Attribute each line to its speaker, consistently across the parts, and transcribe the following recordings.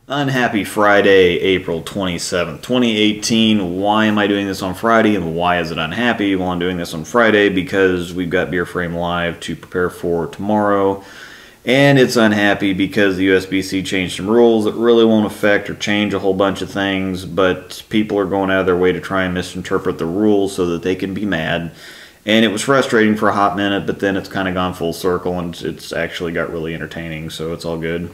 Speaker 1: Unhappy Friday, April 27th, 2018. Why am I doing this on Friday and why is it unhappy? Well, I'm doing this on Friday because we've got Beer Frame Live to prepare for tomorrow. And it's unhappy because the USBC changed some rules that really won't affect or change a whole bunch of things, but people are going out of their way to try and misinterpret the rules so that they can be mad. And it was frustrating for a hot minute, but then it's kind of gone full circle and it's actually got really entertaining, so it's all good.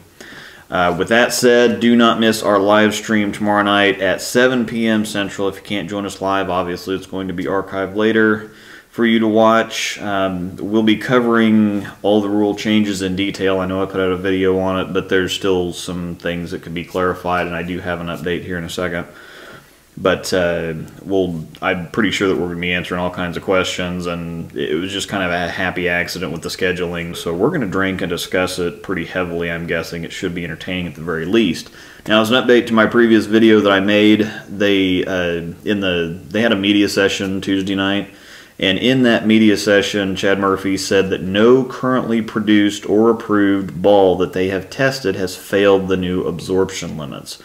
Speaker 1: With that said, do not miss our live stream tomorrow night at 7 p.m. Central. If you can't join us live, obviously it's going to be archived later for you to watch. We'll be covering all the rule changes in detail. I know I put out a video on it, but there's still some things that could be clarified, and I do have an update here in a second. But I'm pretty sure that we're going to be answering all kinds of questions, and it was just kind of a happy accident with the scheduling. So we're going to drink and discuss it pretty heavily. I'm guessing it should be entertaining at the very least. Now, as an update to my previous video that I made, they had a media session Tuesday night, and in that media session, Chad Murphy said that no currently produced or approved ball that they have tested has failed the new absorption limits.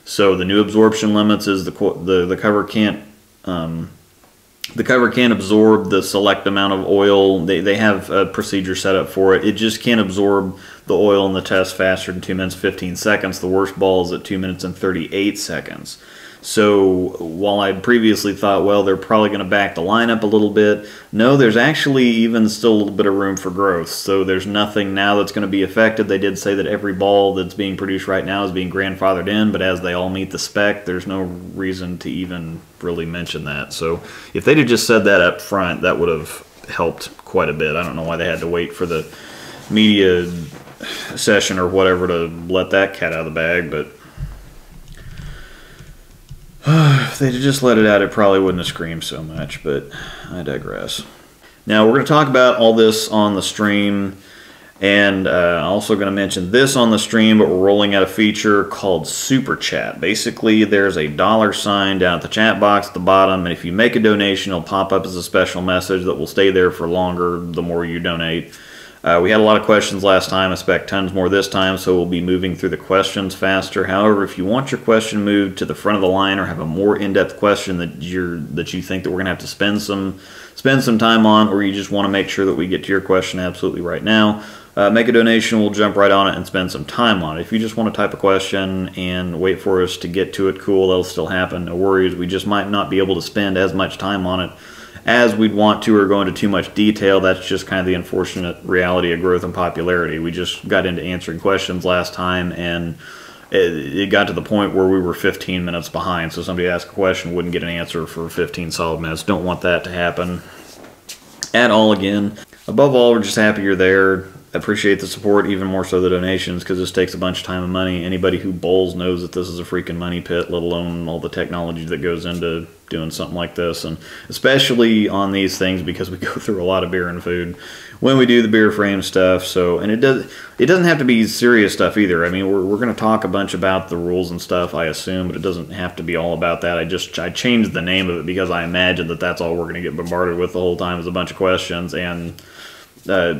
Speaker 1: So the new absorption limits is the cover can't absorb the select amount of oil. They have a procedure set up for it. It just can't absorb the oil in the test faster than 2 minutes 15 seconds. The worst ball is at 2 minutes and 38 seconds. So while I previously thought, well, they're probably going to back the line up a little bit, no, there's actually even still a little bit of room for growth. So there's nothing now that's going to be affected. They did say that every ball that's being produced right now is being grandfathered in, but as they all meet the spec, there's no reason to even really mention that. So if they'd have just said that up front, that would have helped quite a bit. I don't know why they had to wait for the media session or whatever to let that cat out of the bag, but if they'd just let it out, it probably wouldn't have screamed so much, but I digress. Now, we're going to talk about all this on the stream, and I'm also going to mention this on the stream, but we're rolling out a feature called Super Chat. Basically, there's a $sign down at the chat box at the bottom, and if you make a donation, it'll pop up as a special message that will stay there for longer the more you donate. We had a lot of questions last time. I expect tons more this time, so we'll be moving through the questions faster. However, if you want your question moved to the front of the line or have a more in-depth question that you think that we're going to have to spend some time on, or you just want to make sure that we get to your question absolutely right now, make a donation. We'll jump right on it and spend some time on it. If you just want to type a question and wait for us to get to it, cool, that'll still happen. No worries. We just might not be able to spend as much time on it as we'd want to or go into too much detail. That's just kind of the unfortunate reality of growth and popularity. We just got into answering questions last time, and it got to the point where we were 15 minutes behind. So somebody asked a question, wouldn't get an answer for 15 solid minutes. Don't want that to happen at all again. Above all, we're just happy you're there. Appreciate the support, even more so the donations, because this takes a bunch of time and money. Anybody who bowls knows that this is a freaking money pit, let alone all the technology that goes into doing something like this, and especially on these things because we go through a lot of beer and food when we do the beer frame stuff. So, and it doesn't have to be serious stuff either. I mean, we're going to talk a bunch about the rules and stuff, I assume, but it doesn't have to be all about that. I changed the name of it because I imagine that that's all we're going to get bombarded with the whole time is a bunch of questions, and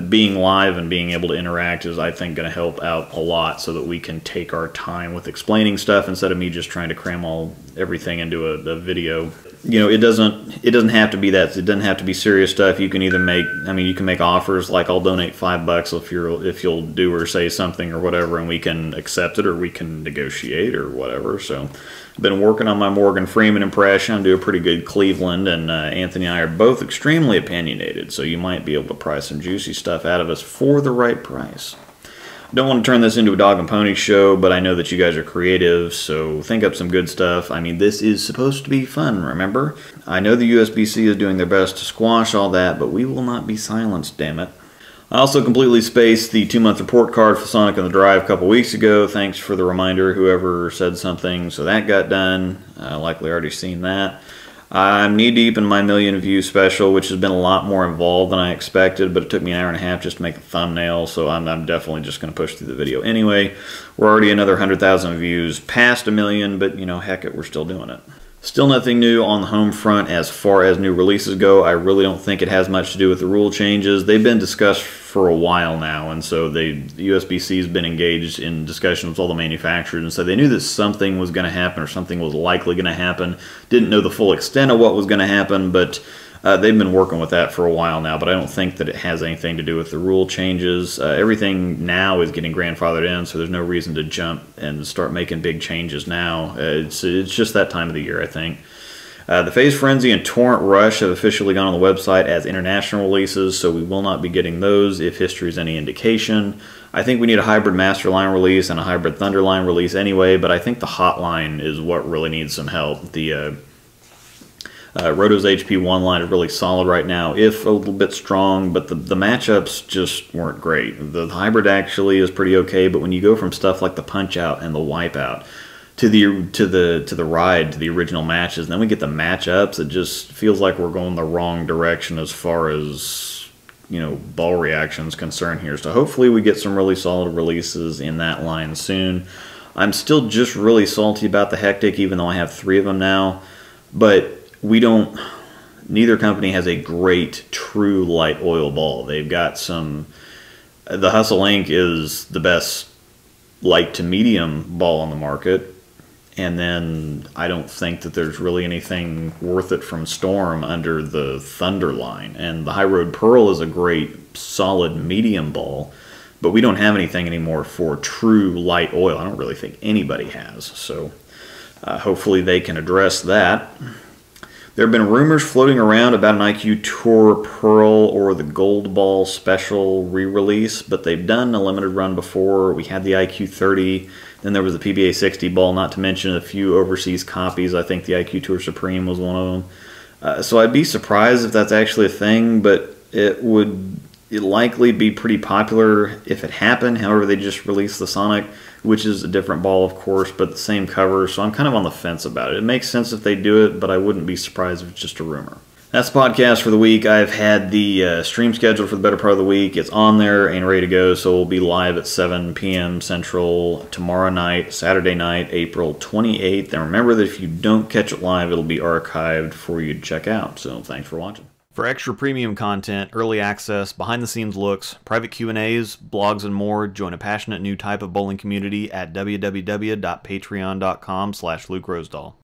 Speaker 1: being live and being able to interact is, I think, going to help out a lot so that we can take our time with explaining stuff instead of me just trying to cram everything into a video. You know, it doesn't have to be that. It doesn't have to be serious stuff. You can either you can make offers like I'll donate $5 if you'll do or say something or whatever, and we can accept it or we can negotiate or whatever. So I've been working on my Morgan Freeman impression. I do a pretty good Cleveland, and Anthony and I are both extremely opinionated, so you might be able to pry some juicy stuff out of us for the right price. Don't want to turn this into a dog and pony show, but I know that you guys are creative, so think up some good stuff. I mean, this is supposed to be fun, remember? I know the USBC is doing their best to squash all that, but we will not be silenced, damn it. I also completely spaced the 2-month report card for Sonic on the Drive a couple weeks ago. Thanks for the reminder, whoever said something, so that got done. Likely already seen that. I'm knee-deep in my million view special, which has been a lot more involved than I expected, but it took me an hour and a half just to make the thumbnail, so I'm definitely just going to push through the video anyway. We're already another 100,000 views past a million, but, you know, heck it, we're still doing it. Still nothing new on the home front as far as new releases go. I really don't think it has much to do with the rule changes. They've been discussed for a while now, and so the USBC has been engaged in discussions with all the manufacturers, and so they knew that something was going to happen or something was likely going to happen. Didn't know the full extent of what was going to happen, but they've been working with that for a while now, but I don't think that it has anything to do with the rule changes. Everything now is getting grandfathered in, so there's no reason to jump and start making big changes now. It's just that time of the year, I think. The Phase Frenzy and Torrent Rush have officially gone on the website as international releases, so we will not be getting those if history is any indication. I think we need a hybrid Master Line release and a hybrid Thunder Line release anyway, but I think the Hotline is what really needs some help. The Roto's HP1 line is really solid right now, if a little bit strong, but the matchups just weren't great. The hybrid actually is pretty okay, but when you go from stuff like the Punch-Out and the Wipeout to the Ride, to the original matches, and then we get the matchups, it just feels like we're going the wrong direction as far as, you know, ball reaction is concerned here. So hopefully we get some really solid releases in that line soon. I'm still just really salty about the Hectic, even though I have 3 of them now, but neither company has a great true light oil ball. They've got some, the Hustle Inc. is the best light to medium ball on the market, and then I don't think that there's really anything worth it from Storm under the Thunder line. And the High Road Pearl is a great solid medium ball, but we don't have anything anymore for true light oil. I don't really think anybody has, so hopefully they can address that. There have been rumors floating around about an IQ Tour Pearl or the Gold Ball Special re-release, but they've done a limited run before. We had the IQ 30, then there was the PBA 60 ball, not to mention a few overseas copies. I think the IQ Tour Supreme was one of them. So I'd be surprised if that's actually a thing, but it would likely be pretty popular if it happened. However, they just released the Sonic, which is a different ball, of course, but the same cover, so I'm kind of on the fence about it. It makes sense if they do it, but I wouldn't be surprised if it's just a rumor. That's the podcast for the week. I've had the stream scheduled for the better part of the week. It's on there and ready to go, so we'll be live at 7 p.m. Central tomorrow night, Saturday night, April 28th. And remember that if you don't catch it live, it'll be archived for you to check out. So thanks for watching. For extra premium content, early access, behind-the-scenes looks, private Q&As, blogs, and more, join a passionate new type of bowling community at www.patreon.com/Luke Rosdahl.